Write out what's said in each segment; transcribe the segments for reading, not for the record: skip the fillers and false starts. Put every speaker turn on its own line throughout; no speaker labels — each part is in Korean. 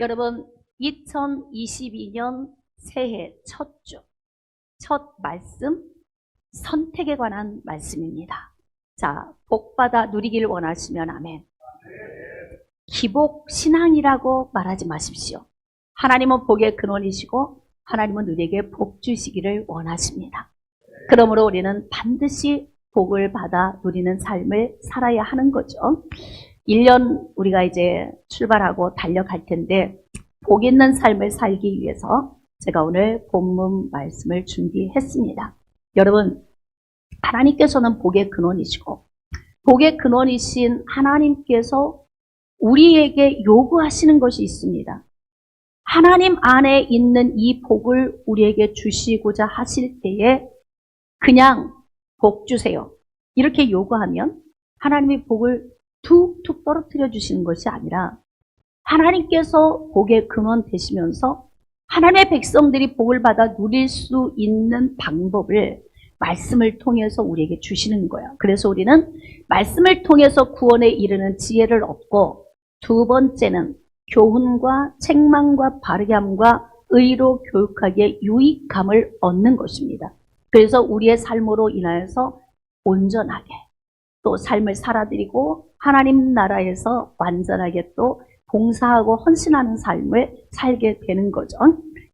여러분, 2022년 새해 첫 주, 첫 말씀, 선택에 관한 말씀입니다. 자, 복받아 누리길 원하시면 아멘. 기복 신앙이라고 말하지 마십시오. 하나님은 복의 근원이시고 하나님은 우리에게 복 주시기를 원하십니다. 그러므로 우리는 반드시 복을 받아 누리는 삶을 살아야 하는 거죠. 1년 우리가 이제 출발하고 달려갈 텐데 복 있는 삶을 살기 위해서 제가 오늘 본문 말씀을 준비했습니다. 여러분, 하나님께서는 복의 근원이시고 복의 근원이신 하나님께서 우리에게 요구하시는 것이 있습니다. 하나님 안에 있는 이 복을 우리에게 주시고자 하실 때에 그냥 복 주세요, 이렇게 요구하면 하나님이 복을 툭툭 떨어뜨려 주시는 것이 아니라 하나님께서 복의 근원 되시면서 하나님의 백성들이 복을 받아 누릴 수 있는 방법을 말씀을 통해서 우리에게 주시는 거예요. 그래서 우리는 말씀을 통해서 구원에 이르는 지혜를 얻고, 두 번째는 교훈과 책망과 바르게함과 의로 교육하기에 유익함을 얻는 것입니다. 그래서 우리의 삶으로 인하여서 온전하게 또 삶을 살아드리고 하나님 나라에서 완전하게 또 봉사하고 헌신하는 삶을 살게 되는 거죠.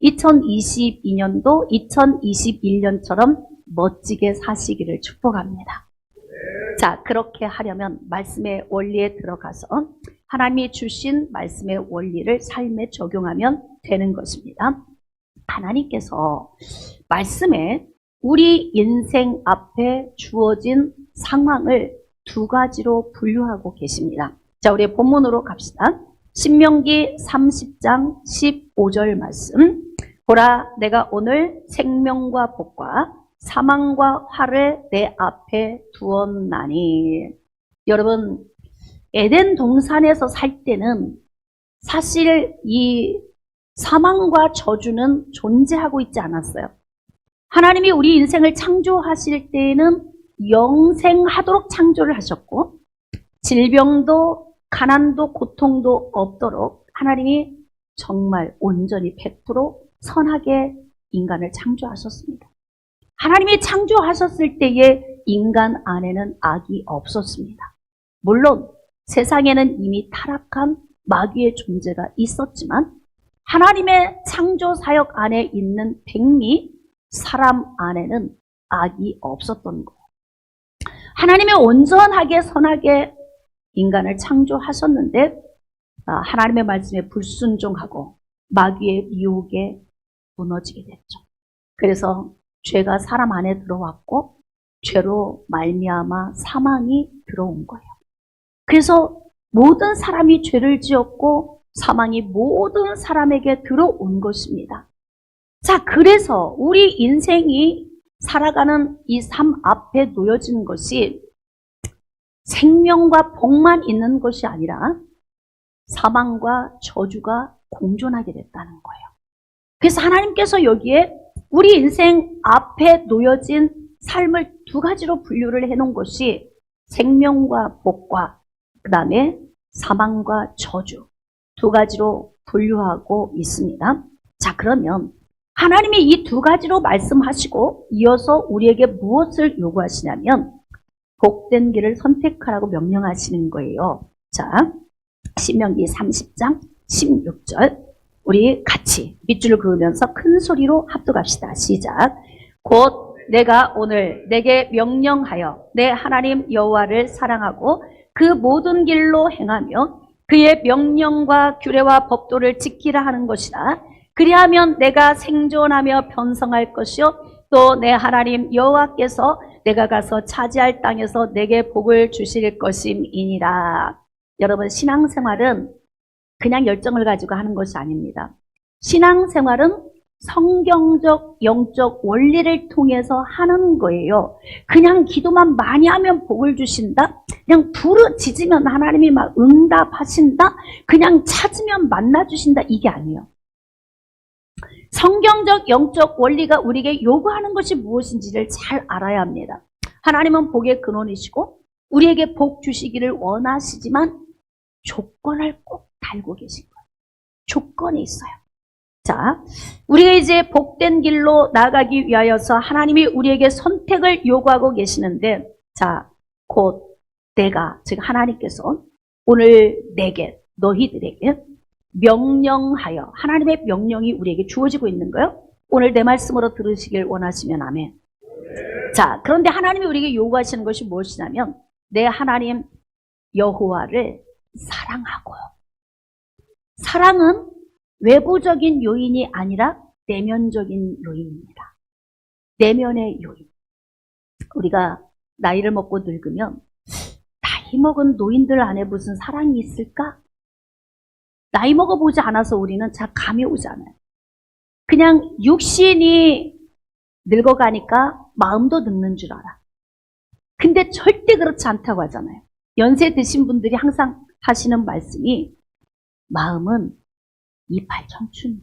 2022년도 2021년처럼 멋지게 사시기를 축복합니다. 자, 그렇게 하려면 말씀의 원리에 들어가서 하나님이 주신 말씀의 원리를 삶에 적용하면 되는 것입니다. 하나님께서 말씀에 우리 인생 앞에 주어진 상황을 두 가지로 분류하고 계십니다. 자, 우리 본문으로 갑시다. 신명기 30장 15절 말씀. 보라, 내가 오늘 생명과 복과 사망과 화를 내 앞에 두었나니. 여러분, 에덴 동산에서 살 때는 사실 이 사망과 저주는 존재하고 있지 않았어요. 하나님이 우리 인생을 창조하실 때에는 영생하도록 창조를 하셨고, 질병도 가난도 고통도 없도록 하나님이 정말 온전히 100% 선하게 인간을 창조하셨습니다. 하나님이 창조하셨을 때에 인간 안에는 악이 없었습니다. 물론 세상에는 이미 타락한 마귀의 존재가 있었지만 하나님의 창조 사역 안에 있는 백미 사람 안에는 악이 없었던 거예요. 하나님의 온전하게 선하게 인간을 창조하셨는데 하나님의 말씀에 불순종하고 마귀의 유혹에 무너지게 됐죠. 그래서 죄가 사람 안에 들어왔고 죄로 말미암아 사망이 들어온 거예요. 그래서 모든 사람이 죄를 지었고 사망이 모든 사람에게 들어온 것입니다. 자, 그래서 우리 인생이 살아가는 이 삶 앞에 놓여진 것이 생명과 복만 있는 것이 아니라 사망과 저주가 공존하게 됐다는 거예요. 그래서 하나님께서 여기에 우리 인생 앞에 놓여진 삶을 두 가지로 분류를 해놓은 것이 생명과 복과 그 다음에 사망과 저주 두 가지로 분류하고 있습니다. 자, 그러면 하나님이 이 두 가지로 말씀하시고 이어서 우리에게 무엇을 요구하시냐면 복된 길을 선택하라고 명령하시는 거예요. 자, 신명기 30장 16절 우리 같이 밑줄을 그으면서 큰 소리로 합독합시다. 시작. 곧 내가 오늘 내게 명령하여 내 하나님 여호와를 사랑하고 그 모든 길로 행하며 그의 명령과 규례와 법도를 지키라 하는 것이다. 그리하면 내가 생존하며 번성할 것이요 또 내 하나님 여호와께서 내가 가서 차지할 땅에서 내게 복을 주실 것임이니라. 여러분, 신앙생활은 그냥 열정을 가지고 하는 것이 아닙니다. 신앙생활은 성경적 영적 원리를 통해서 하는 거예요. 그냥 기도만 많이 하면 복을 주신다? 그냥 부르짖으면 하나님이 막 응답하신다? 그냥 찾으면 만나주신다? 이게 아니에요. 성경적 영적 원리가 우리에게 요구하는 것이 무엇인지를 잘 알아야 합니다. 하나님은 복의 근원이시고 우리에게 복 주시기를 원하시지만 조건을 꼭 달고 계신 거예요. 조건이 있어요. 자, 우리가 이제 복된 길로 나아가기 위하여서 하나님이 우리에게 선택을 요구하고 계시는데, 자, 곧 내가, 즉 하나님께서 오늘 내게, 너희들에게 명령하여, 하나님의 명령이 우리에게 주어지고 있는 거예요. 오늘 내 말씀으로 들으시길 원하시면 아멘. 자, 그런데 하나님이 우리에게 요구하시는 것이 무엇이냐면, 내 하나님 여호와를 사랑하고, 사랑은 외부적인 요인이 아니라 내면적인 요인입니다. 내면의 요인. 우리가 나이를 먹고 늙으면 나이 먹은 노인들 안에 무슨 사랑이 있을까? 나이 먹어보지 않아서 우리는 잘 감이 오지 않아요. 그냥 육신이 늙어가니까 마음도 늙는 줄 알아. 근데 절대 그렇지 않다고 하잖아요. 연세 드신 분들이 항상 하시는 말씀이 마음은 이팔 청춘이야.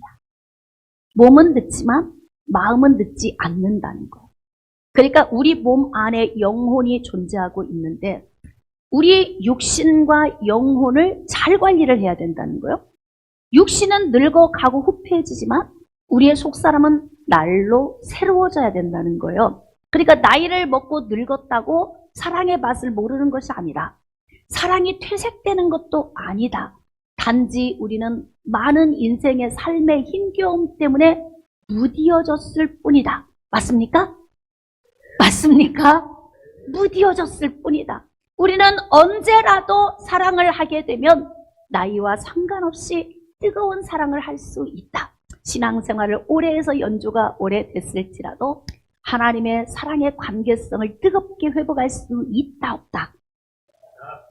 몸은 늦지만 마음은 늦지 않는다는 거예요. 그러니까 우리 몸 안에 영혼이 존재하고 있는데 우리 육신과 영혼을 잘 관리를 해야 된다는 거예요. 육신은 늙어가고 후패해지지만 우리의 속사람은 날로 새로워져야 된다는 거예요. 그러니까 나이를 먹고 늙었다고 사랑의 맛을 모르는 것이 아니라 사랑이 퇴색되는 것도 아니다. 단지 우리는 많은 인생의 삶의 힘겨움 때문에 무디어졌을 뿐이다. 맞습니까? 맞습니까? 무디어졌을 뿐이다. 우리는 언제라도 사랑을 하게 되면 나이와 상관없이 뜨거운 사랑을 할 수 있다. 신앙생활을 오래 해서 연조가 오래됐을지라도 하나님의 사랑의 관계성을 뜨겁게 회복할 수 있다 없다?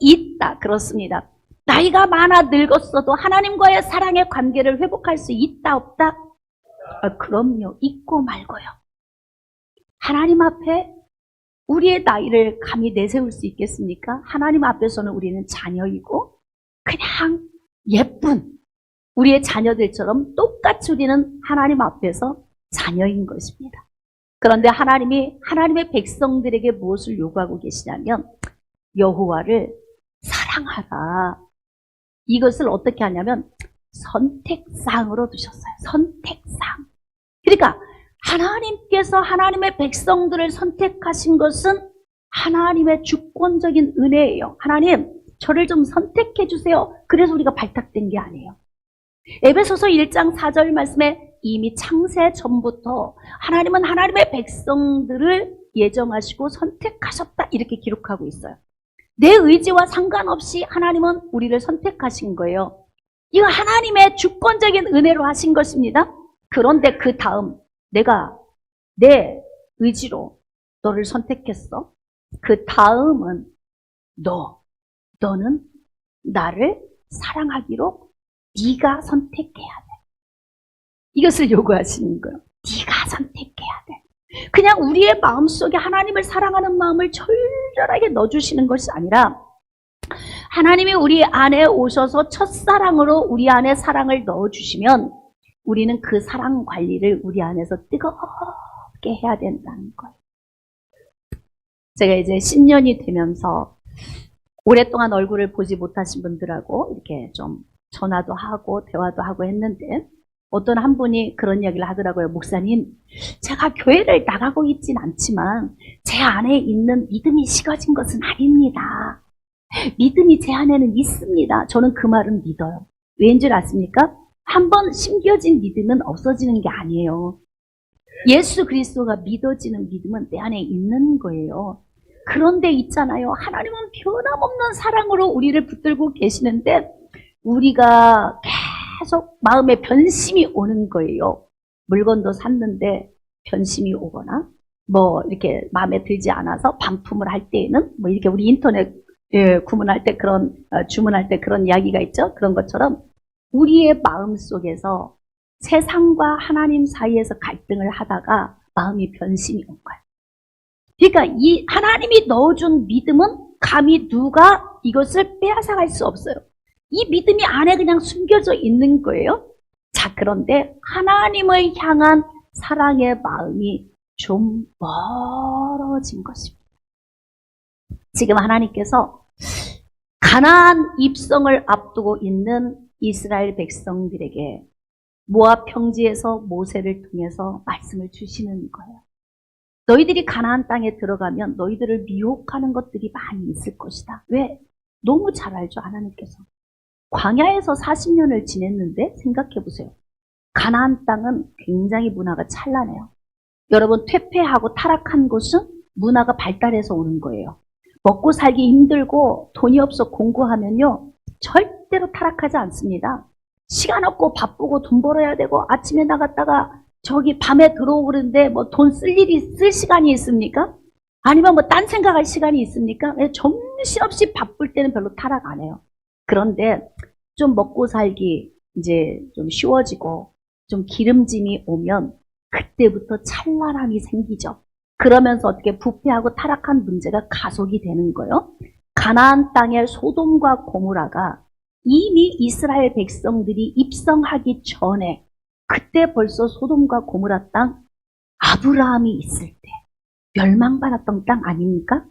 있다. 그렇습니다. 나이가 많아 늙었어도 하나님과의 사랑의 관계를 회복할 수 있다 없다? 그럼요. 있고 말고요. 하나님 앞에 우리의 나이를 감히 내세울 수 있겠습니까? 하나님 앞에서는 우리는 자녀이고 그냥 예쁜 우리의 자녀들처럼 똑같이 우리는 하나님 앞에서 자녀인 것입니다. 그런데 하나님이 하나님의 백성들에게 무엇을 요구하고 계시냐면 여호와를 사랑하라. 이것을 어떻게 하냐면 선택사항으로 두셨어요. 선택사항. 그러니까 하나님께서 하나님의 백성들을 선택하신 것은 하나님의 주권적인 은혜예요. 하나님, 저를 좀 선택해 주세요. 그래서 우리가 발탁된 게 아니에요. 에베소서 1장 4절 말씀에 이미 창세 전부터 하나님은 하나님의 백성들을 예정하시고 선택하셨다. 이렇게 기록하고 있어요. 내 의지와 상관없이 하나님은 우리를 선택하신 거예요. 이거 하나님의 주권적인 은혜로 하신 것입니다. 그런데 그 다음 내가 내 의지로 너를 선택했어. 그 다음은 너는 나를 사랑하기로 네가 선택해야 돼. 이것을 요구하시는 거예요. 네가 선택해야 돼. 그냥 우리의 마음속에 하나님을 사랑하는 마음을 철저하게 넣어주시는 것이 아니라 하나님이 우리 안에 오셔서 첫사랑으로 우리 안에 사랑을 넣어주시면 우리는 그 사랑 관리를 우리 안에서 뜨겁게 해야 된다는 거예요. 제가 이제 10년이 되면서 오랫동안 얼굴을 보지 못하신 분들하고 이렇게 좀 전화도 하고 대화도 하고 했는데 어떤 한 분이 그런 이야기를 하더라고요. 목사님, 제가 교회를 나가고 있진 않지만 제 안에 있는 믿음이 식어진 것은 아닙니다. 믿음이 제 안에는 있습니다. 저는 그 말은 믿어요. 왜인 줄 아십니까? 한번 심겨진 믿음은 없어지는 게 아니에요. 예수 그리스도가 믿어지는 믿음은 내 안에 있는 거예요. 그런데 있잖아요. 하나님은 변함없는 사랑으로 우리를 붙들고 계시는데 우리가 계속 마음에 변심이 오는 거예요. 물건도 샀는데 변심이 오거나 뭐 이렇게 마음에 들지 않아서 반품을 할 때에는 뭐 이렇게 우리 인터넷 구문할 때 그런 주문할 때 그런 이야기가 있죠. 그런 것처럼 우리의 마음 속에서 세상과 하나님 사이에서 갈등을 하다가 마음이 변심이 온 거예요. 그러니까 이 하나님이 넣어준 믿음은 감히 누가 이것을 빼앗아갈 수 없어요. 이 믿음이 안에 그냥 숨겨져 있는 거예요. 자, 그런데 하나님을 향한 사랑의 마음이 좀 멀어진 것입니다. 지금 하나님께서 가나안 입성을 앞두고 있는 이스라엘 백성들에게 모압 평지에서 모세를 통해서 말씀을 주시는 거예요. 너희들이 가나안 땅에 들어가면 너희들을 미혹하는 것들이 많이 있을 것이다. 왜? 너무 잘 알죠, 하나님께서. 광야에서 40년을 지냈는데 생각해 보세요. 가나안 땅은 굉장히 문화가 찬란해요. 여러분, 퇴폐하고 타락한 곳은 문화가 발달해서 오는 거예요. 먹고 살기 힘들고 돈이 없어 공부하면요, 절대로 타락하지 않습니다. 시간 없고 바쁘고 돈 벌어야 되고 아침에 나갔다가 저기 밤에 들어오고 그러는데 뭐 돈 쓸 시간이 있습니까? 아니면 뭐 딴 생각할 시간이 있습니까? 정신없이 바쁠 때는 별로 타락 안 해요. 그런데 좀 먹고 살기 이제 좀 쉬워지고 좀 기름짐이 오면 그때부터 찬란함이 생기죠. 그러면서 어떻게 부패하고 타락한 문제가 가속이 되는 거예요. 가나안 땅의 소돔과 고모라가 이미 이스라엘 백성들이 입성하기 전에 그때 벌써 소돔과 고모라 땅, 아브라함이 있을 때 멸망받았던 땅 아닙니까?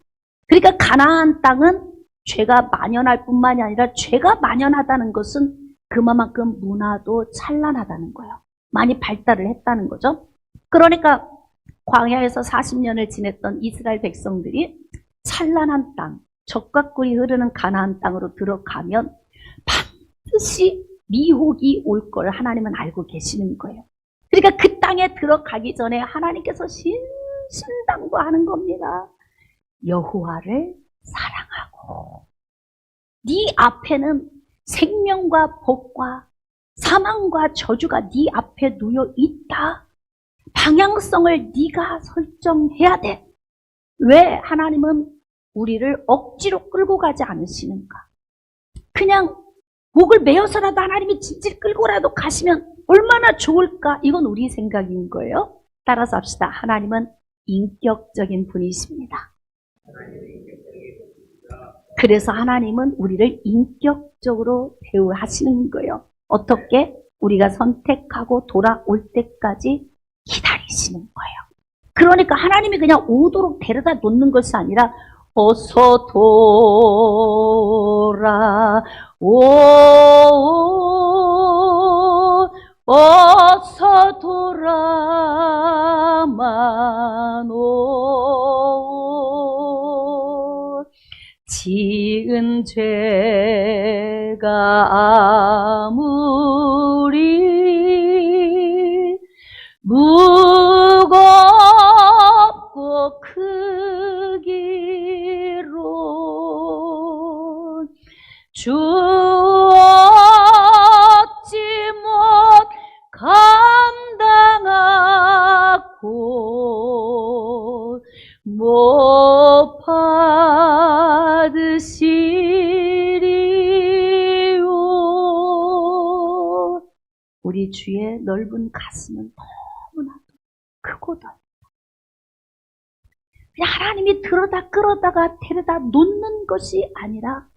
그러니까 가나안 땅은 죄가 만연할 뿐만이 아니라 죄가 만연하다는 것은 그만큼 문화도 찬란하다는 거예요. 많이 발달을 했다는 거죠. 그러니까 광야에서 40년을 지냈던 이스라엘 백성들이 찬란한 땅, 젖과 꿀이 흐르는 가나안 땅으로 들어가면 반드시 미혹이 올 걸 하나님은 알고 계시는 거예요. 그러니까 그 땅에 들어가기 전에 하나님께서 신신당부하는 겁니다. 여호와를 사랑하고 네 앞에는 생명과 복과 사망과 저주가 네 앞에 놓여 있다. 방향성을 네가 설정해야 돼. 왜 하나님은 우리를 억지로 끌고 가지 않으시는가? 그냥 목을 메어서라도 하나님이 진실 끌고라도 가시면 얼마나 좋을까? 이건 우리 생각인 거예요. 따라서 합시다. 하나님은 인격적인 분이십니다. 그래서 하나님은 우리를 인격적으로 대우하시는 거예요. 어떻게? 우리가 선택하고 돌아올 때까지 기다리시는 거예요. 그러니까 하나님이 그냥 오도록 데려다 놓는 것이 아니라 어서 어서 돌아만 오 지은 죄가 아무리 무겁고 크기로 주 얻지 못 감당하고 못 받으시리요. 우리 주의 넓은 가슴은 너무나도 크고 넓다. 그냥 하나님이 들어다 끌어다가 데려다 놓는 것이 아니라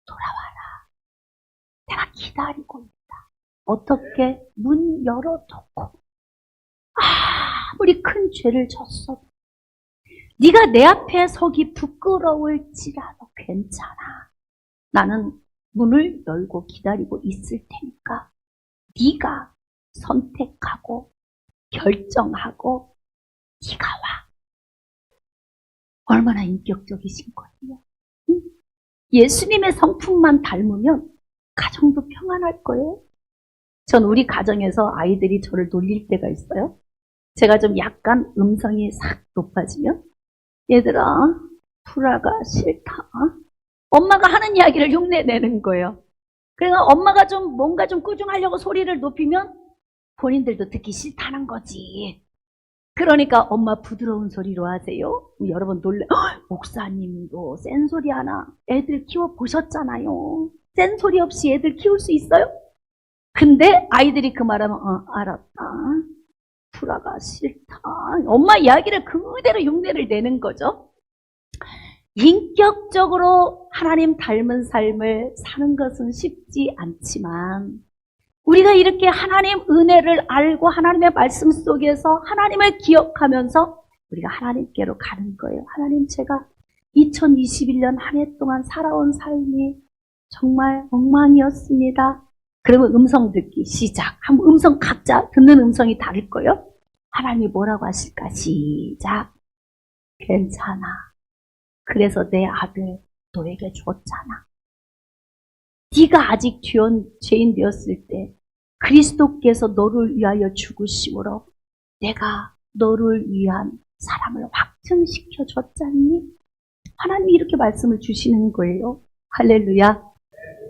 돌아와라. 내가 기다리고 있다. 어떻게? 문 열어놓고 아무리 큰 죄를 졌어도 네가 내 앞에 서기 부끄러울지라도 괜찮아. 나는 문을 열고 기다리고 있을 테니까 네가 선택하고 결정하고 네가 와. 얼마나 인격적이신 거예요. 예수님의 성품만 닮으면 가정도 평안할 거예요. 전 우리 가정에서 아이들이 저를 놀릴 때가 있어요. 제가 좀 약간 음성이 싹 높아지면 얘들아, 불화가 싫다. 엄마가 하는 이야기를 흉내내는 거예요. 그러니까 엄마가 좀 뭔가 좀 꾸중하려고 소리를 높이면 본인들도 듣기 싫다는 거지. 그러니까 엄마 부드러운 소리로 하세요. 여러분 목사님도 센 소리 하나 애들 키워보셨잖아요. 센 소리 없이 애들 키울 수 있어요? 근데 아이들이 그 말하면 알았다. 불화가 싫다. 엄마 이야기를 그대로 흉내를 내는 거죠. 인격적으로 하나님 닮은 삶을 사는 것은 쉽지 않지만 우리가 이렇게 하나님 은혜를 알고 하나님의 말씀 속에서 하나님을 기억하면서 우리가 하나님께로 가는 거예요. 하나님, 제가 2021년 한 해 동안 살아온 삶이 정말 엉망이었습니다. 그러면 음성 듣기 시작. 한번 음성 각자 듣는 음성이 다를 거예요. 하나님이 뭐라고 하실까? 시작. 괜찮아. 그래서 내 아들 너에게 줬잖아. 네가 아직 죄인 되었을 때 그리스도께서 너를 위하여 죽으심으로 내가 너를 위한 사람을 확증시켜 줬잖니? 하나님이 이렇게 말씀을 주시는 거예요. 할렐루야.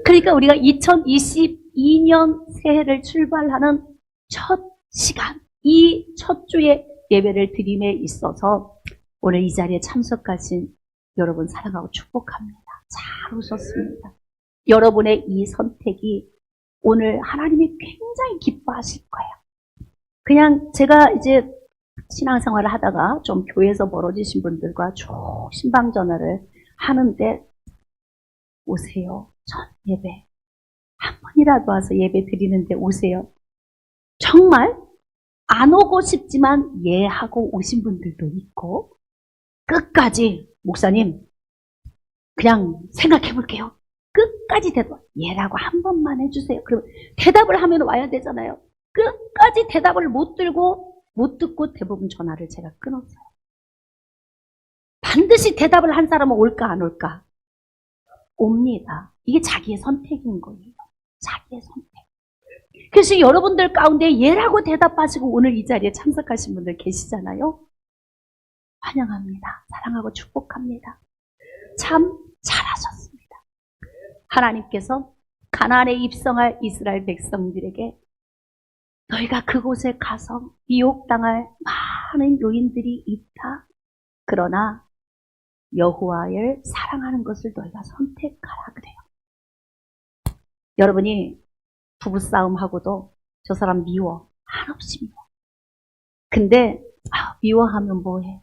그러니까 우리가 2022년 새해를 출발하는 첫 시간, 이 첫 주의 예배를 드림에 있어서 오늘 이 자리에 참석하신 여러분 사랑하고 축복합니다. 잘 오셨습니다. 여러분의 이 선택이 오늘 하나님이 굉장히 기뻐하실 거예요. 그냥 제가 이제 신앙생활을 하다가 좀 교회에서 멀어지신 분들과 쭉 신방전화를 하는데 오세요. 첫 예배. 한 번이라도 와서 예배 드리는데 오세요. 정말 안 오고 싶지만 예 하고 오신 분들도 있고 끝까지 목사님 그냥 생각해 볼게요. 끝까지 대답 예라고 한 번만 해주세요. 그럼 대답을 하면 와야 되잖아요. 끝까지 대답을 못 듣고 대부분 전화를 제가 끊었어요. 반드시 대답을 한 사람은 올까 안 올까? 옵니다. 이게 자기의 선택인 거예요. 자기의 선택. 그래서 여러분들 가운데 예라고 대답하시고 오늘 이 자리에 참석하신 분들 계시잖아요. 환영합니다. 사랑하고 축복합니다. 참 잘하셨습니다. 하나님께서 가나안에 입성할 이스라엘 백성들에게 너희가 그곳에 가서 미혹당할 많은 요인들이 있다. 그러나 여호와를 사랑하는 것을 너희가 선택하라 그래요. 여러분이 부부싸움하고도 저 사람 미워. 한없이 미워. 근데 미워하면 뭐해.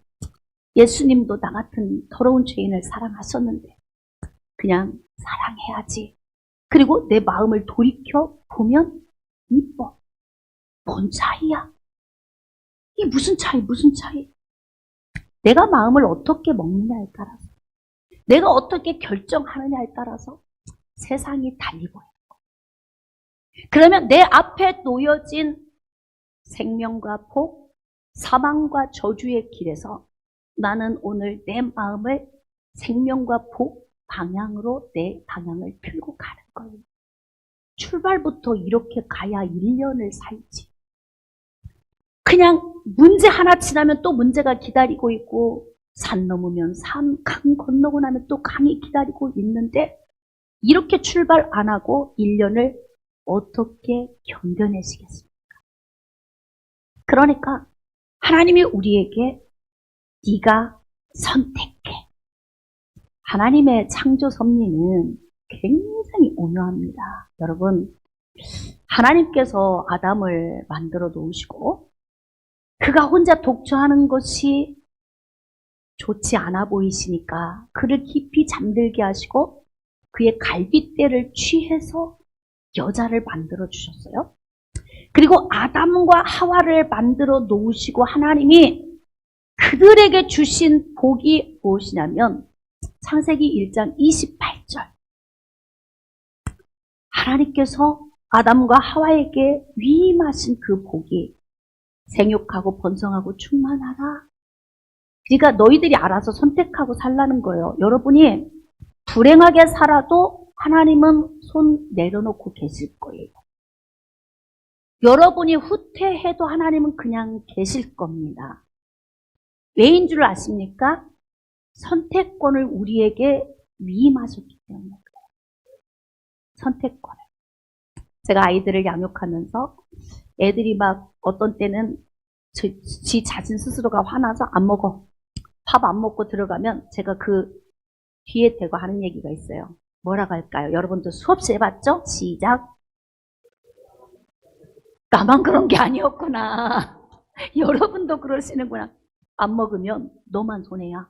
예수님도 나 같은 더러운 죄인을 사랑하셨는데 그냥 사랑해야지. 그리고 내 마음을 돌이켜 보면 이뻐. 뭔 차이야? 이게 무슨 차이? 내가 마음을 어떻게 먹느냐에 따라서, 내가 어떻게 결정하느냐에 따라서 세상이 달리고 있는 거예요. 그러면 내 앞에 놓여진 생명과 복, 사망과 저주의 길에서 나는 오늘 내 마음을 생명과 복 방향으로 내 방향을 틀고 가는 거예요. 출발부터 이렇게 가야 1년을 살지. 그냥 문제 하나 지나면 또 문제가 기다리고 있고 산 넘으면 산, 강 건너고 나면 또 강이 기다리고 있는데 이렇게 출발 안 하고 1년을 어떻게 견뎌내시겠습니까? 그러니까 하나님이 우리에게 네가 선택해. 하나님의 창조 섭리는 굉장히 오묘합니다. 여러분, 하나님께서 아담을 만들어 놓으시고 그가 혼자 독처하는 것이 좋지 않아 보이시니까 그를 깊이 잠들게 하시고 그의 갈빗대를 취해서 여자를 만들어 주셨어요. 그리고 아담과 하와를 만들어 놓으시고 하나님이 그들에게 주신 복이 무엇이냐면 창세기 1장 28절 하나님께서 아담과 하와에게 위임하신 그 복이 생육하고 번성하고 충만하라. 그러니까 너희들이 알아서 선택하고 살라는 거예요. 여러분이 불행하게 살아도 하나님은 손 내려놓고 계실 거예요. 여러분이 후퇴해도 하나님은 그냥 계실 겁니다. 왜인 줄 아십니까? 선택권을 우리에게 위임하셨기 때문에 그래요. 선택권을. 제가 아이들을 양육하면서 애들이 막 어떤 때는 지 자신 스스로가 화나서 안 먹어. 밥 안 먹고 들어가면 제가 그 뒤에 대고 하는 얘기가 있어요. 뭐라고 할까요? 여러분도 수없이 해봤죠? 시작. 나만 그런 게 아니었구나. 여러분도 그러시는구나. 안 먹으면 너만 손해야.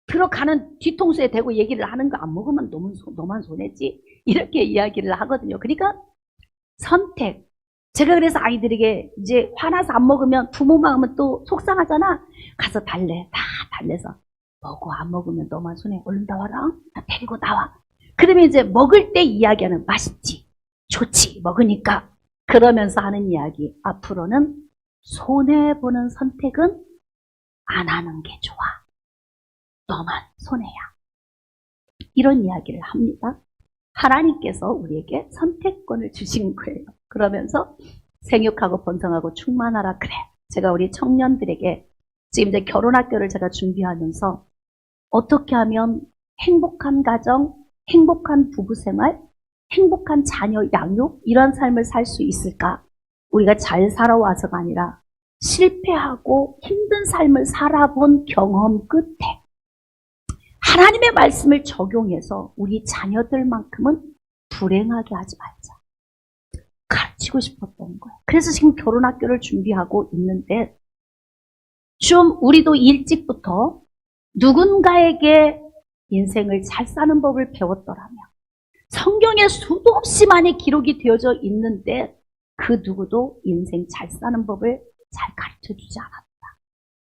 들어가는 뒤통수에 대고 얘기를 하는 거 안 먹으면 너만 손해지. 이렇게 이야기를 하거든요. 그러니까 선택. 제가 그래서 아이들에게 이제 화나서 안 먹으면 부모 마음은 또 속상하잖아. 가서 달래. 다 달래서. 먹어. 안 먹으면 너만 손해. 얼른 나와라. 나 데리고 나와. 그러면 이제 먹을 때 이야기하는 맛있지. 좋지, 먹으니까. 그러면서 하는 이야기. 앞으로는 손해보는 선택은 안 하는 게 좋아. 너만 손해야. 이런 이야기를 합니다. 하나님께서 우리에게 선택권을 주신 거예요. 그러면서 생육하고 번성하고 충만하라. 그래. 제가 우리 청년들에게 지금 이제 결혼학교를 제가 준비하면서 어떻게 하면 행복한 가정, 행복한 부부생활, 행복한 자녀 양육 이런 삶을 살 수 있을까? 우리가 잘 살아와서가 아니라 실패하고 힘든 삶을 살아본 경험 끝에 하나님의 말씀을 적용해서 우리 자녀들만큼은 불행하게 하지 말자. 가르치고 싶었던 거예요. 그래서 지금 결혼학교를 준비하고 있는데 좀 우리도 일찍부터 누군가에게 인생을 잘 사는 법을 배웠더라면 성경에 수도 없이 많이 기록이 되어져 있는데 그 누구도 인생 잘 사는 법을 잘 가르쳐주지 않았다.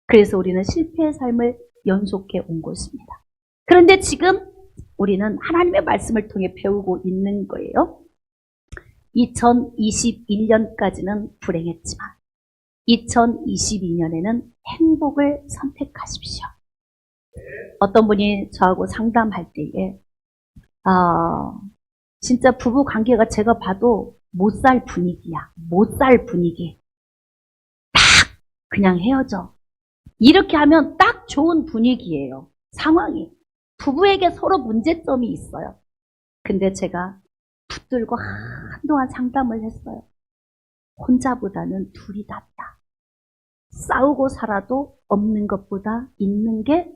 그래서 우리는 실패의 삶을 연속해 온 것입니다. 그런데 지금 우리는 하나님의 말씀을 통해 배우고 있는 거예요. 2021년까지는 불행했지만 2022년에는 행복을 선택하십시오. 어떤 분이 저하고 상담할 때에 진짜 부부 관계가 제가 봐도 못 살 분위기야. 못 살 분위기. 딱 그냥 헤어져. 이렇게 하면 딱 좋은 분위기예요. 상황이. 부부에게 서로 문제점이 있어요. 근데 제가 붙들고 한동안 상담을 했어요. 혼자보다는 둘이 낫다. 싸우고 살아도 없는 것보다 있는 게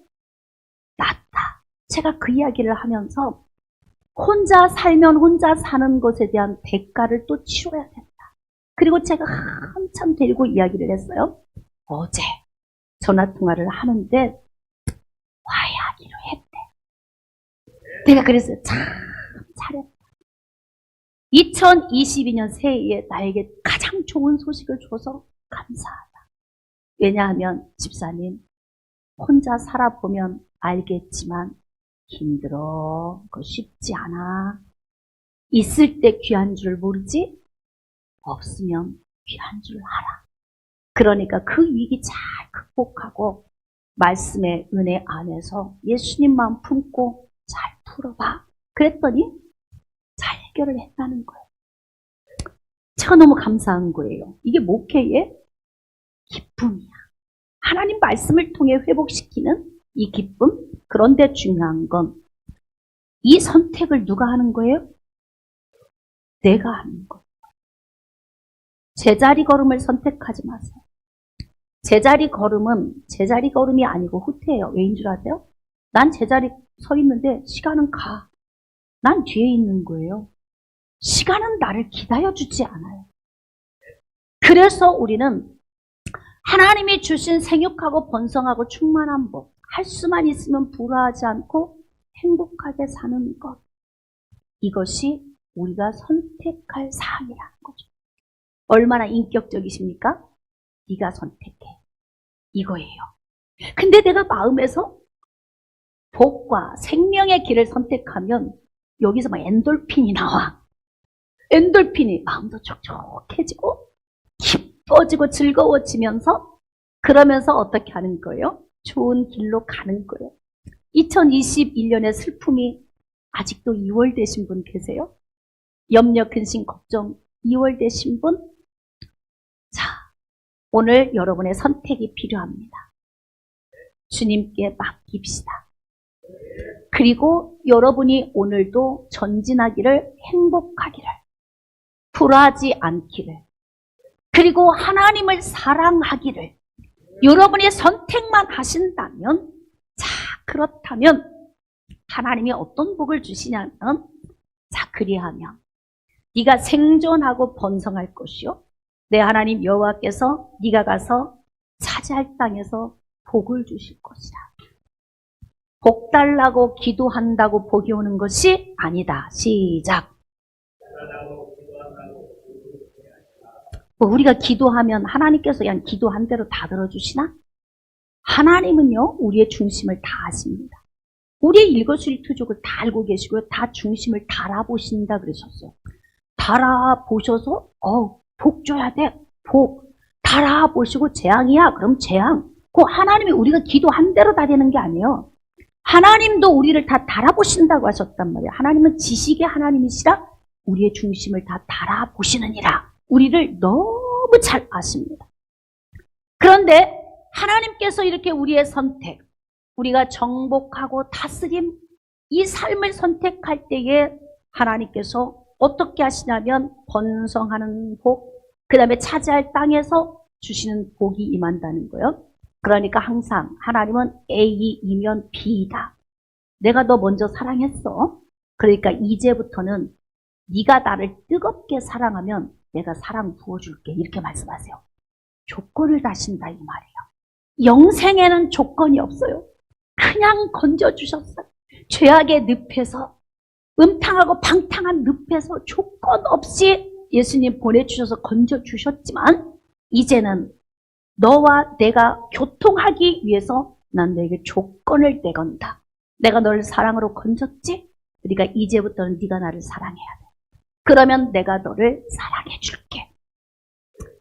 낫다. 제가 그 이야기를 하면서 혼자 살면 혼자 사는 것에 대한 대가를 또 치러야 된다. 그리고 제가 한참 데리고 이야기를 했어요. 어제 전화통화를 하는데 와야 하기로 했대. 내가 그랬어요. 참 잘했다. 2022년 새해에 나에게 가장 좋은 소식을 줘서 감사하다. 왜냐하면 집사님 혼자 살아보면 알겠지만 힘들어. 그거 쉽지 않아. 있을 때 귀한 줄 모르지? 없으면 귀한 줄 알아. 그러니까 그 위기 잘 극복하고 말씀의 은혜 안에서 예수님 마음 품고 잘 풀어봐. 그랬더니 잘 해결을 했다는 거예요. 제가 너무 감사한 거예요. 이게 목회의 기쁨이야. 하나님 말씀을 통해 회복시키는 이 기쁨. 그런데 중요한 건 이 선택을 누가 하는 거예요? 내가 하는 거예요. 제자리 걸음을 선택하지 마세요. 제자리 걸음은 제자리 걸음이 아니고 후퇴예요. 왜인 줄 아세요? 난 제자리 서 있는데 시간은 가. 난 뒤에 있는 거예요. 시간은 나를 기다려주지 않아요. 그래서 우리는 하나님이 주신 생육하고 번성하고 충만한 법, 할 수만 있으면 불화하지 않고 행복하게 사는 것. 이것이 우리가 선택할 사항이라는 거죠. 얼마나 인격적이십니까? 네가 선택해. 이거예요. 근데 내가 마음에서 복과 생명의 길을 선택하면 여기서 막 엔돌핀이 나와. 엔돌핀이 마음도 촉촉해지고 기뻐지고 즐거워지면서 그러면서 어떻게 하는 거예요? 좋은 길로 가는 거예요. 2021년의 슬픔이 아직도 2월 되신 분 계세요? 염려, 근심, 걱정 2월 되신 분? 자, 오늘 여러분의 선택이 필요합니다. 주님께 맡깁시다. 그리고 여러분이 오늘도 전진하기를, 행복하기를, 불화하지 않기를, 그리고 하나님을 사랑하기를 여러분이 선택만 하신다면, 자, 그렇다면 하나님이 어떤 복을 주시냐면, 자, 그리하면 네가 생존하고 번성할 것이요 내 하나님 여호와께서 네가 가서 차지할 땅에서 복을 주실 것이라. 복 달라고 기도한다고 복이 오는 것이 아니다. 시작. 우리가 기도하면 하나님께서 그냥 기도한 대로 다 들어주시나? 하나님은요, 우리의 중심을 다 아십니다. 우리의 일거수일투족을 다 알고 계시고요, 다 중심을 다 알아보신다 그러셨어요. 달아보셔서 복 줘야 돼. 복. 달아보시고 재앙이야. 그럼 재앙. 그 하나님이 우리가 기도한 대로 다 되는 게 아니에요. 하나님도 우리를 다 달아보신다고 하셨단 말이에요. 하나님은 지식의 하나님이시라 우리의 중심을 다 달아보시느니라. 우리를 너무 잘 아십니다. 그런데 하나님께서 이렇게 우리의 선택, 우리가 정복하고 다스림, 이 삶을 선택할 때에 하나님께서 어떻게 하시냐면 번성하는 복, 그 다음에 차지할 땅에서 주시는 복이 임한다는 거예요. 그러니까 항상 하나님은 A이면 B이다. 내가 너 먼저 사랑했어. 그러니까 이제부터는 네가 나를 뜨겁게 사랑하면 내가 사랑 부어줄게. 이렇게 말씀하세요. 조건을 다신다 이 말이에요. 영생에는 조건이 없어요. 그냥 건져주셨어요. 죄악의 늪에서, 음탕하고 방탕한 늪에서 조건 없이 예수님 보내주셔서 건져주셨지만 이제는 너와 내가 교통하기 위해서 난 너에게 조건을 내건다. 내가 너를 사랑으로 건졌지? 그러니까 이제부터는 네가 나를 사랑해야 돼. 그러면 내가 너를 사랑해 줄게.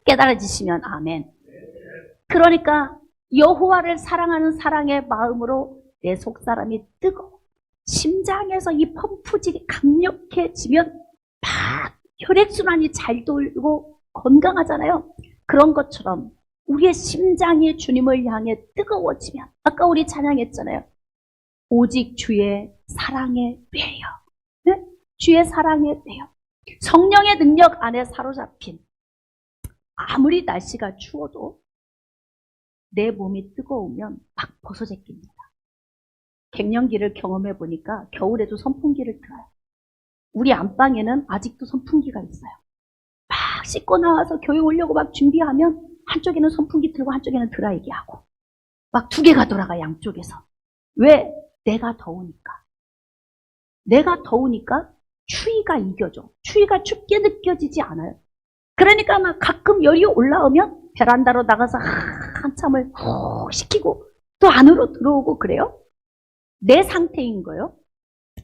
깨달아지시면 아멘. 그러니까 여호와를 사랑하는 사랑의 마음으로 내 속사람이 뜨거워. 심장에서 이 펌프질이 강력해지면 막 혈액순환이 잘 돌고 건강하잖아요. 그런 것처럼 우리의 심장이 주님을 향해 뜨거워지면 아까 우리 찬양했잖아요. 오직 주의 사랑에 매여. 네? 주의 사랑에 매여. 성령의 능력 안에 사로잡힌 아무리 날씨가 추워도 내 몸이 뜨거우면 막 벗어제낍니다. 갱년기를 경험해 보니까 겨울에도 선풍기를 틀어요. 우리 안방에는 아직도 선풍기가 있어요. 막 씻고 나와서 교회 오려고 막 준비하면 한쪽에는 선풍기 틀고 한쪽에는 드라이기 하고 막 두 개가 돌아가 양쪽에서. 왜? 내가 더우니까. 내가 더우니까 추위가 이겨져. 추위가 춥게 느껴지지 않아요. 그러니까 막 가끔 열이 올라오면 베란다로 나가서 한참을 훅 식히고 또 안으로 들어오고 그래요. 내 상태인 거예요.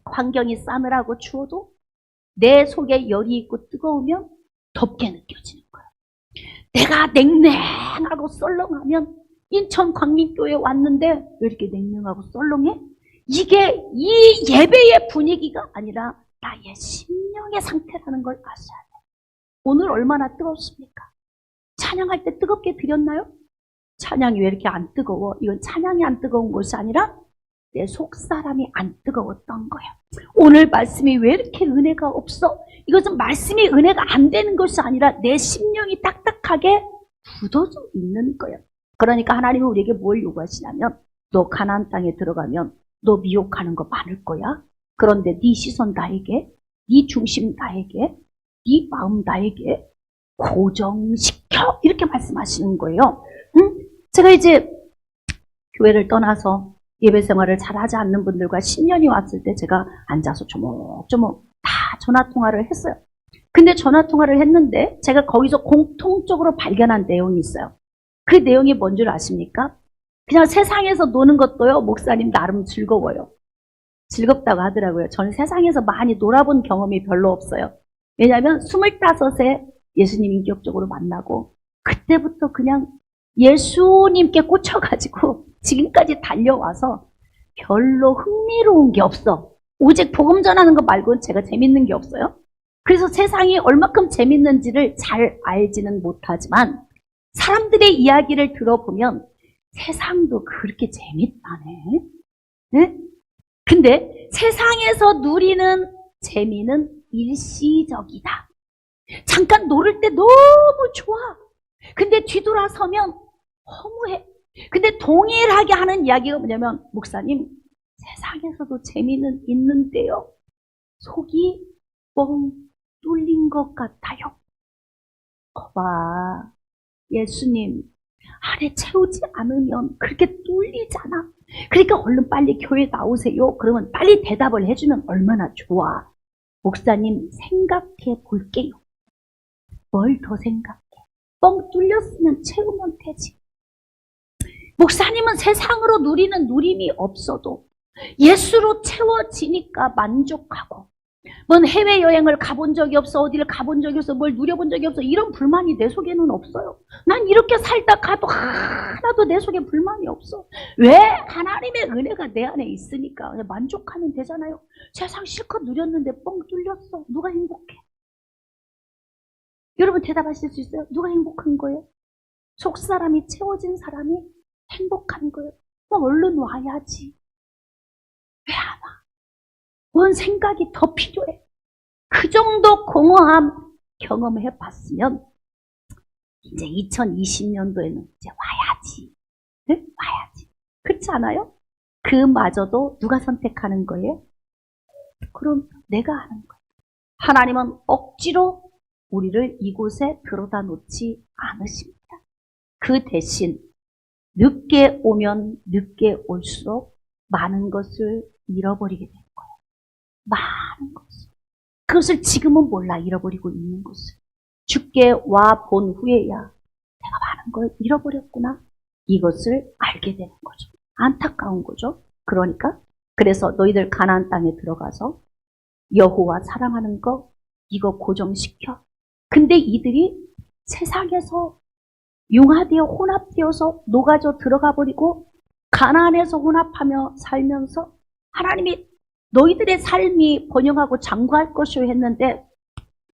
환경이 싸늘하고 추워도 내 속에 열이 있고 뜨거우면 덥게 느껴지는 거예요. 내가 냉랭하고 썰렁하면 인천 광민교회 왔는데 왜 이렇게 냉랭하고 썰렁해? 이게 이 예배의 분위기가 아니라 나의 심령의 상태라는 걸 아셔야 돼요. 오늘 얼마나 뜨겁습니까? 찬양할 때 뜨겁게 드렸나요? 찬양이 왜 이렇게 안 뜨거워? 이건 찬양이 안 뜨거운 것이 아니라 내 속사람이 안 뜨거웠던 거예요. 오늘 말씀이 왜 이렇게 은혜가 없어? 이것은 말씀이 은혜가 안 되는 것이 아니라 내 심령이 딱딱하게 굳어져 있는 거예요. 그러니까 하나님은 우리에게 뭘 요구하시냐면 너 가나안 땅에 들어가면 너 미혹하는 거 많을 거야. 그런데 네 시선 나에게, 네 중심 나에게, 네 마음 나에게 고정시켜. 이렇게 말씀하시는 거예요. 제가 이제 교회를 떠나서 예배 생활을 잘하지 않는 분들과 10년이 왔을 때 제가 앉아서 조목조목 다 전화통화를 했어요. 근데 전화통화를 했는데 제가 거기서 공통적으로 발견한 내용이 있어요. 그 내용이 뭔 줄 아십니까? 그냥 세상에서 노는 것도요, 목사님 나름 즐거워요. 즐겁다고 하더라고요. 저는 세상에서 많이 놀아본 경험이 별로 없어요. 왜냐하면 25세 예수님 인격적으로 만나고 그때부터 그냥 예수님께 꽂혀가지고 지금까지 달려와서 별로 흥미로운 게 없어. 오직 복음 전하는 거 말고는 제가 재밌는 게 없어요. 그래서 세상이 얼마큼 재밌는지를 잘 알지는 못하지만 사람들의 이야기를 들어보면 세상도 그렇게 재밌다네. 네? 근데 세상에서 누리는 재미는 일시적이다. 잠깐 놀을 때 너무 좋아. 근데 뒤돌아서면 허무해. 근데 동일하게 하는 이야기가 뭐냐면 목사님 세상에서도 재미는 있는데요. 속이 뻥 뚫린 것 같아요. 거봐. 예수님 안에 채우지 않으면 그렇게 뚫리잖아. 그러니까 얼른 빨리 교회 나오세요. 그러면 빨리 대답을 해주면 얼마나 좋아. 목사님 생각해 볼게요. 뭘 더 생각해? 뻥 뚫렸으면 채우면 되지. 목사님은 세상으로 누리는 누림이 없어도 예수로 채워지니까 만족하고 뭔 해외여행을 가본 적이 없어, 어디를 가본 적이 없어, 뭘 누려본 적이 없어, 이런 불만이 내 속에는 없어요. 난 이렇게 살다 가도 하나도 내 속에 불만이 없어. 왜? 하나님의 은혜가 내 안에 있으니까. 그냥 만족하면 되잖아요. 세상 실컷 누렸는데 뻥 뚫렸어. 누가 행복해? 여러분 대답하실 수 있어요? 누가 행복한 거예요? 속사람이 채워진 사람이 행복한 거예요. 얼른 와야지. 왜 안 와? 뭔 생각이 더 필요해? 그 정도 공허함 경험해 봤으면 이제 2020년도에는 이제 와야지. 네? 와야지. 그렇지 않아요? 그마저도 누가 선택하는 거예요? 그럼 내가 하는 거예요. 하나님은 억지로 우리를 이곳에 들어다 놓지 않으십니다. 그 대신 늦게 오면 늦게 올수록 많은 것을 잃어버리게 되는 거예요. 많은 것을. 그것을 지금은 몰라, 잃어버리고 있는 것을. 주께 와 본 후에야 내가 많은 걸 잃어버렸구나. 이것을 알게 되는 거죠. 안타까운 거죠. 그러니까 그래서 너희들 가나안 땅에 들어가서 여호와 사랑하는 거 이거 고정시켜. 근데 이들이 세상에서 융화되어 혼합되어서 녹아져 들어가 버리고 가나안에서 혼합하며 살면서 하나님이 너희들의 삶이 번영하고 장구할 것이오 했는데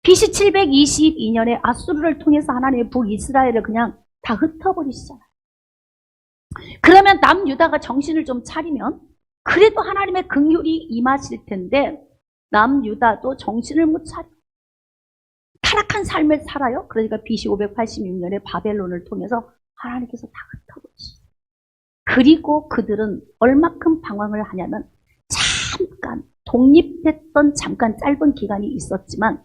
BC 722년에 아수르를 통해서 하나님의 북이스라엘을 그냥 다 흩어버리시잖아요. 그러면 남유다가 정신을 좀 차리면 그래도 하나님의 긍휼이 임하실 텐데 남유다도 정신을 못 차려. 타락한 삶을 살아요. 그러니까 BC 586년에 바벨론을 통해서 하나님께서 다 흩어버리시죠. 그리고 그들은 얼마큼 방황을 하냐면 잠깐 독립됐던 잠깐 짧은 기간이 있었지만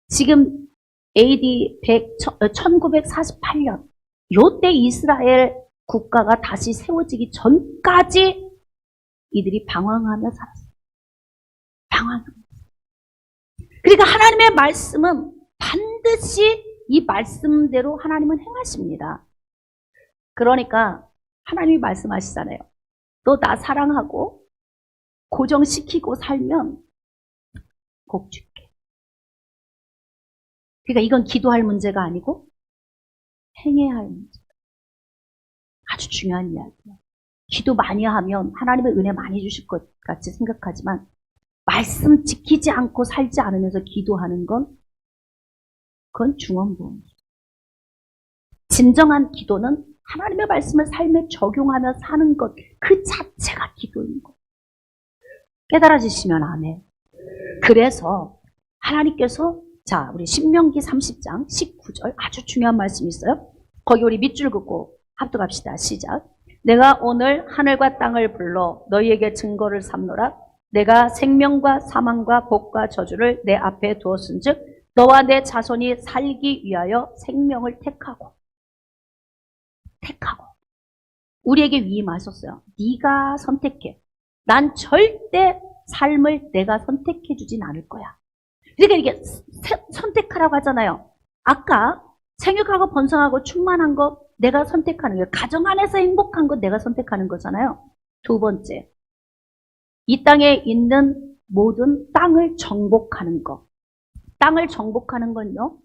지금 AD 1948년 요때 이스라엘 국가가 다시 세워지기 전까지 이들이 방황하며 살았어요. 방황하며. 그러니까 하나님의 말씀은 반드시 이 말씀대로 하나님은 행하십니다. 그러니까 하나님이 말씀하시잖아요. 너 나 사랑하고 고정시키고 살면 복 줄게. 그러니까 이건 기도할 문제가 아니고 행해야 할 문제. 아주 중요한 이야기예요. 기도 많이 하면 하나님의 은혜 많이 주실 것 같이 생각하지만 말씀 지키지 않고 살지 않으면서 기도하는 건 그건 중언부언이에요. 진정한 기도는 하나님의 말씀을 삶에 적용하며 사는 것 그 자체가 기도인 거예요. 깨달아지시면 아멘. 그래서 하나님께서 자 우리 신명기 30장 19절 아주 중요한 말씀이 있어요. 거기 우리 밑줄 긋고 합독합시다. 시작. 내가 오늘 하늘과 땅을 불러 너희에게 증거를 삼노라. 내가 생명과 사망과 복과 저주를 내 앞에 두었은즉 너와 내 자손이 살기 위하여 생명을 택하고 우리에게 위임하셨어요. 네가 선택해. 난 절대 삶을 내가 선택해 주진 않을 거야. 그러니까 이게 선택하라고 하잖아요. 아까 생육하고 번성하고 충만한 거 내가 선택하는 거예요. 가정 안에서 행복한 거 내가 선택하는 거잖아요. 두 번째, 이 땅에 있는 모든 땅을 정복하는 거. 땅을 정복하는 건요.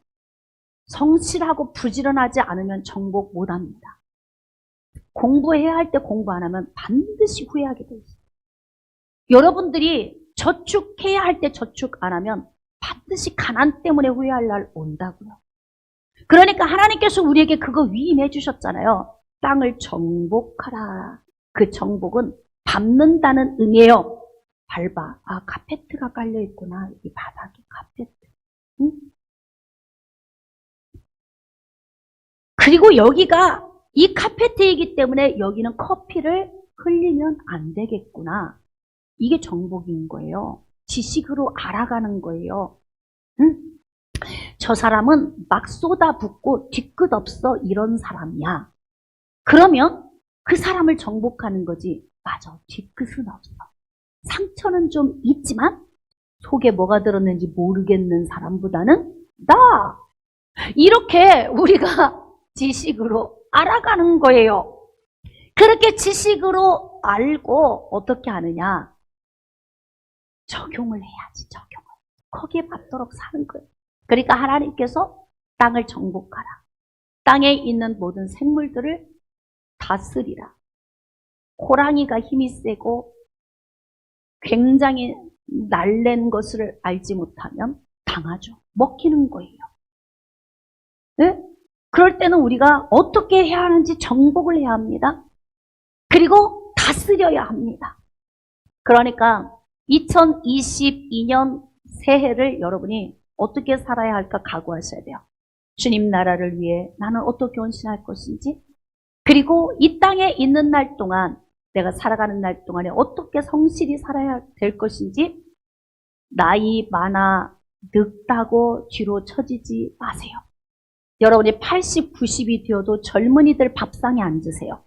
성실하고 부지런하지 않으면 정복 못합니다. 공부해야 할 때 공부 안 하면 반드시 후회하게 돼 있어요. 여러분들이 저축해야 할 때 저축 안 하면 반드시 가난 때문에 후회할 날 온다고요. 그러니까 하나님께서 우리에게 그거 위임해 주셨잖아요. 땅을 정복하라. 그 정복은 밟는다는 의미예요. 밟아. 아, 카페트가 깔려 있구나. 이 바닥에 카페트. 응? 그리고 여기가 이 카페트이기 때문에 여기는 커피를 흘리면 안 되겠구나. 이게 정복인 거예요. 지식으로 알아가는 거예요. 응? 저 사람은 막 쏟아붓고 뒤끝 없어 이런 사람이야. 그러면 그 사람을 정복하는 거지. 맞아. 뒤끝은 없어. 상처는 좀 있지만 속에 뭐가 들었는지 모르겠는 사람보다는 나. 이렇게 우리가 지식으로 알아가는 거예요. 그렇게 지식으로 알고 어떻게 하느냐. 적용을 해야지, 적용을. 거기에 맞도록 사는 거예요. 그러니까 하나님께서 땅을 정복하라. 땅에 있는 모든 생물들을 다스리라. 호랑이가 힘이 세고 굉장히 날랜 것을 알지 못하면 당하죠. 먹히는 거예요. 네? 그럴 때는 우리가 어떻게 해야 하는지 정복을 해야 합니다. 그리고 다스려야 합니다. 그러니까 2022년 새해를 여러분이 어떻게 살아야 할까 각오하셔야 돼요. 주님 나라를 위해 나는 어떻게 헌신할 것인지, 그리고 이 땅에 있는 날 동안, 내가 살아가는 날 동안에 어떻게 성실히 살아야 될 것인지, 나이 많아 늙다고 뒤로 처지지 마세요. 여러분이 80, 90이 되어도 젊은이들 밥상에 앉으세요.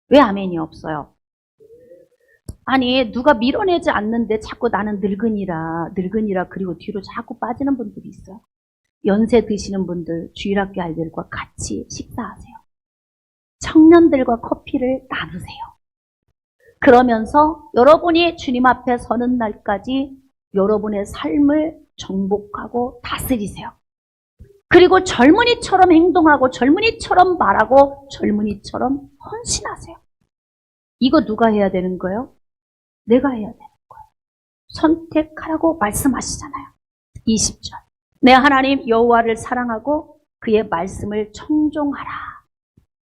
왜 아멘이 없어요? 아니, 누가 밀어내지 않는데 자꾸 나는 늙은이라 그리고 뒤로 자꾸 빠지는 분들이 있어요. 연세 드시는 분들, 주일학교 아이들과 같이 식사하세요. 청년들과 커피를 나누세요. 그러면서 여러분이 주님 앞에 서는 날까지 여러분의 삶을 정복하고 다스리세요. 그리고 젊은이처럼 행동하고 젊은이처럼 말하고 젊은이처럼 헌신하세요. 이거 누가 해야 되는 거예요? 내가 해야 되는 거예요. 선택하라고 말씀하시잖아요. 20절. 내 하나님 여호와를 사랑하고 그의 말씀을 청종하라.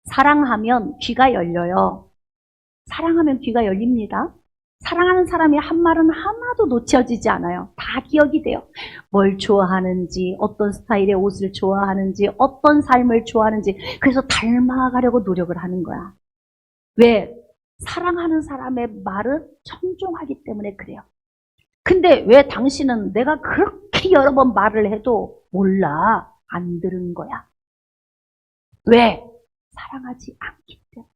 사랑하면 귀가 열려요. 사랑하면 귀가 열립니다. 사랑하는 사람이 한 말은 하나도 놓쳐지지 않아요. 다 기억이 돼요. 뭘 좋아하는지, 어떤 스타일의 옷을 좋아하는지, 어떤 삶을 좋아하는지. 그래서 닮아가려고 노력을 하는 거야. 왜? 사랑하는 사람의 말은 청종하기 때문에 그래요. 근데 왜 당신은 내가 그렇게 여러 번 말을 해도 몰라, 안 들은 거야? 왜? 사랑하지 않기 때문에.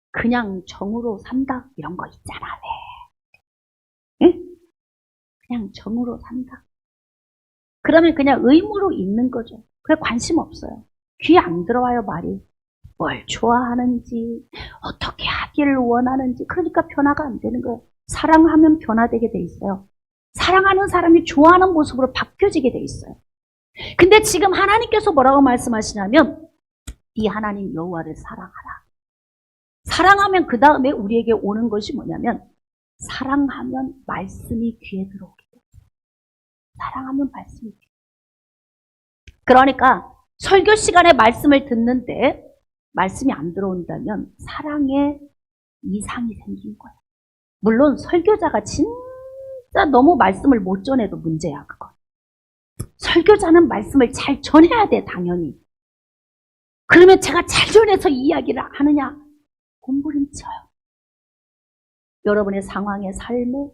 그냥 정으로 산다 이런 거 있잖아. 왜? 응? 그냥 정으로 산다. 그러면 그냥 의무로 있는 거죠. 그래 관심 없어요. 귀에 안 들어와요, 말이. 뭘 좋아하는지, 어떻게 하기를 원하는지. 그러니까 변화가 안 되는 거예요. 사랑하면 변화되게 돼 있어요. 사랑하는 사람이 좋아하는 모습으로 바뀌어지게 돼 있어요. 근데 지금 하나님께서 뭐라고 말씀하시냐면, 이 하나님 여호와를 사랑하라. 사랑하면 그 다음에 우리에게 오는 것이 뭐냐면, 사랑하면 말씀이 귀에 들어오게 돼요. 사랑하면 말씀이 귀에 들어오게 돼요. 그러니까 설교 시간에 말씀을 듣는데 말씀이 안 들어온다면 사랑에 이상이 생긴 거예요. 물론 설교자가 진짜 너무 말씀을 못 전해도 문제야, 그건. 설교자는 말씀을 잘 전해야 돼, 당연히. 그러면 제가 잘 전해서 이 이야기를 하느냐? 몸부림쳐요. 여러분의 상황의 삶에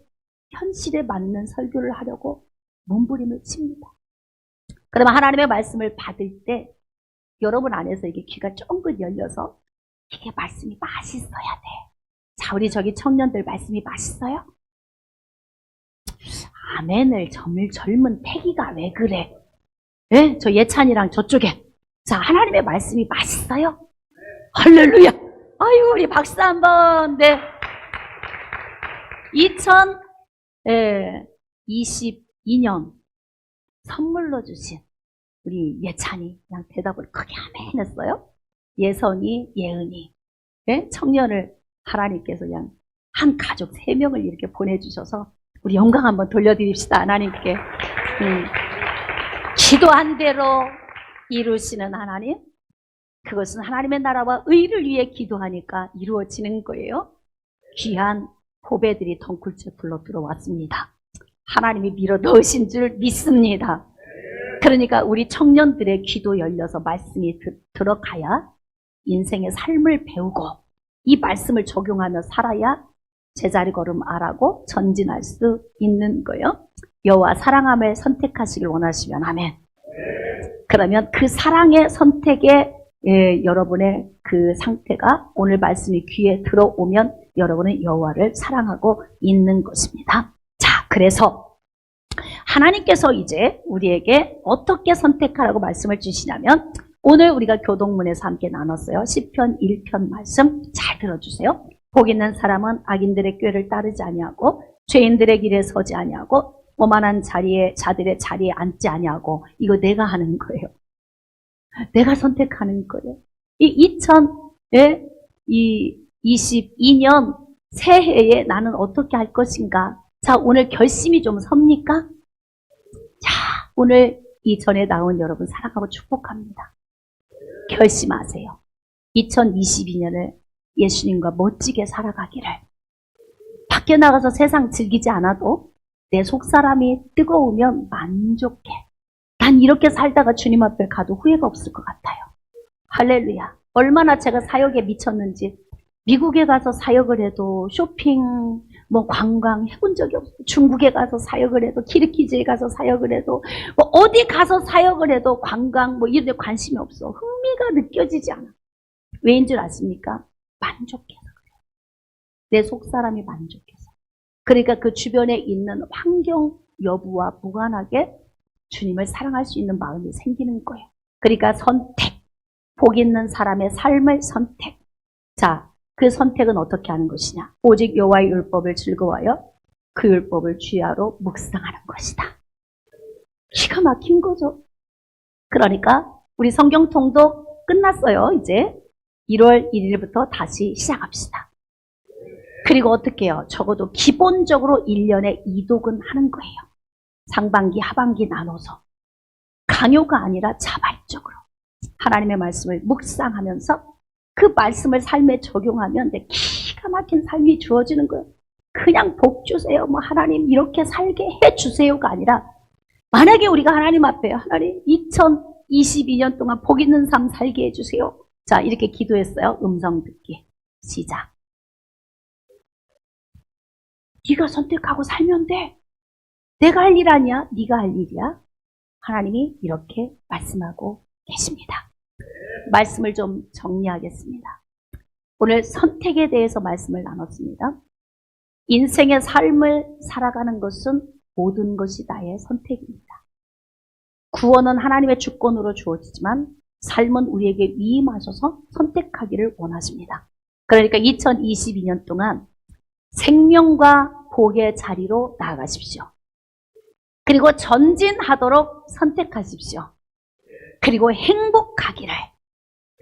현실에 맞는 설교를 하려고 몸부림을 칩니다. 그러면 하나님의 말씀을 받을 때 여러분 안에서 이게 귀가 쫑긋 열려서 이게 말씀이 맛있어야 돼. 자, 우리 저기 청년들 말씀이 맛있어요? 아멘을 젊은 태기가 왜 그래? 예? 저 예찬이랑 저쪽에. 자, 하나님의 말씀이 맛있어요? 할렐루야! 아유, 우리 박수 한번. 네. 2022년 선물로 주신 우리 예찬이 그냥 대답을 크게 아멘 했어요. 예선이, 예은이. 네? 청년을 하나님께서 그냥 한 가족 3명을 이렇게 보내주셔서 우리 영광 한번 돌려드립시다. 하나님께. 기도한 대로 이루시는 하나님. 그것은 하나님의 나라와 의를 위해 기도하니까 이루어지는 거예요. 귀한 후배들이 덩굴째 불러 들어왔습니다. 하나님이 밀어 넣으신 줄 믿습니다. 그러니까 우리 청년들의 귀도 열려서 말씀이 들어가야 인생의 삶을 배우고 이 말씀을 적용하며 살아야 제자리 걸음 알아고 전진할 수 있는 거예요. 여호와 사랑함을 선택하시길 원하시면 아멘. 그러면 그 사랑의 선택에 여러분의 그 상태가 오늘 말씀이 귀에 들어오면 여러분은 여호와를 사랑하고 있는 것입니다. 자, 그래서 하나님께서 이제 우리에게 어떻게 선택하라고 말씀을 주시냐면 오늘 우리가 교동문에서 함께 나눴어요. 시편 1편 말씀 잘 들어주세요. 복 있는 사람은 악인들의 꾀를 따르지 아니하고 죄인들의 길에 서지 아니하고 오만한 자들의 자리에 앉지 아니하고. 이거 내가 하는 거예요. 내가 선택하는 거예요. 이 2022년 새해에 나는 어떻게 할 것인가? 자, 오늘 결심이 좀 섭니까? 자, 오늘 이 전에 나온 여러분 사랑하고 축복합니다. 결심하세요. 2022년을 예수님과 멋지게 살아가기를. 밖에 나가서 세상 즐기지 않아도 내 속사람이 뜨거우면 만족해. 난 이렇게 살다가 주님 앞에 가도 후회가 없을 것 같아요. 할렐루야. 얼마나 제가 사역에 미쳤는지. 미국에 가서 사역을 해도 쇼핑, 관광 해본 적이 없어요. 중국에 가서 사역을 해도, 키르키즈에 가서 사역을 해도, 어디 가서 사역을 해도 관광 이런 데 관심이 없어. 흥미가 느껴지지 않아. 왜인 줄 아십니까? 만족해서 그래요. 내 속사람이 만족해서. 그러니까 그 주변에 있는 환경 여부와 무관하게 주님을 사랑할 수 있는 마음이 생기는 거예요. 그러니까 선택. 복 있는 사람의 삶을 선택. 자, 그 선택은 어떻게 하는 것이냐? 오직 여호와의 율법을 즐거워하여 그 율법을 주야로 묵상하는 것이다. 기가 막힌 거죠. 그러니까 우리 성경 통독 끝났어요. 이제 1월 1일부터 다시 시작합시다. 그리고 어떻게 해요? 적어도 기본적으로 1년에 2독은 하는 거예요. 상반기, 하반기 나눠서. 강요가 아니라 자발적으로 하나님의 말씀을 묵상하면서 그 말씀을 삶에 적용하면 내 기가 막힌 삶이 주어지는 거예요. 그냥 복 주세요. 하나님 이렇게 살게 해주세요가 아니라, 만약에 우리가 하나님 앞에 하나님 2022년 동안 복 있는 삶 살게 해주세요. 자, 이렇게 기도했어요. 음성 듣기. 시작. 네가 선택하고 살면 돼. 내가 할 일 아니야. 네가 할 일이야. 하나님이 이렇게 말씀하고 계십니다. 말씀을 좀 정리하겠습니다. 오늘 선택에 대해서 말씀을 나눴습니다. 인생의 삶을 살아가는 것은 모든 것이 나의 선택입니다. 구원은 하나님의 주권으로 주어지지만 삶은 우리에게 위임하셔서 선택하기를 원하십니다. 그러니까 2022년 동안 생명과 복의 자리로 나아가십시오. 그리고 전진하도록 선택하십시오. 그리고 행복하기를,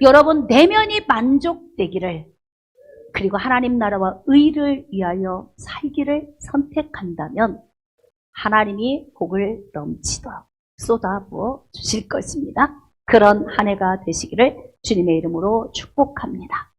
여러분 내면이 만족되기를, 그리고 하나님 나라와 의를 위하여 살기를 선택한다면 하나님이 복을 넘치도록 쏟아부어 주실 것입니다. 그런 한 해가 되시기를 주님의 이름으로 축복합니다.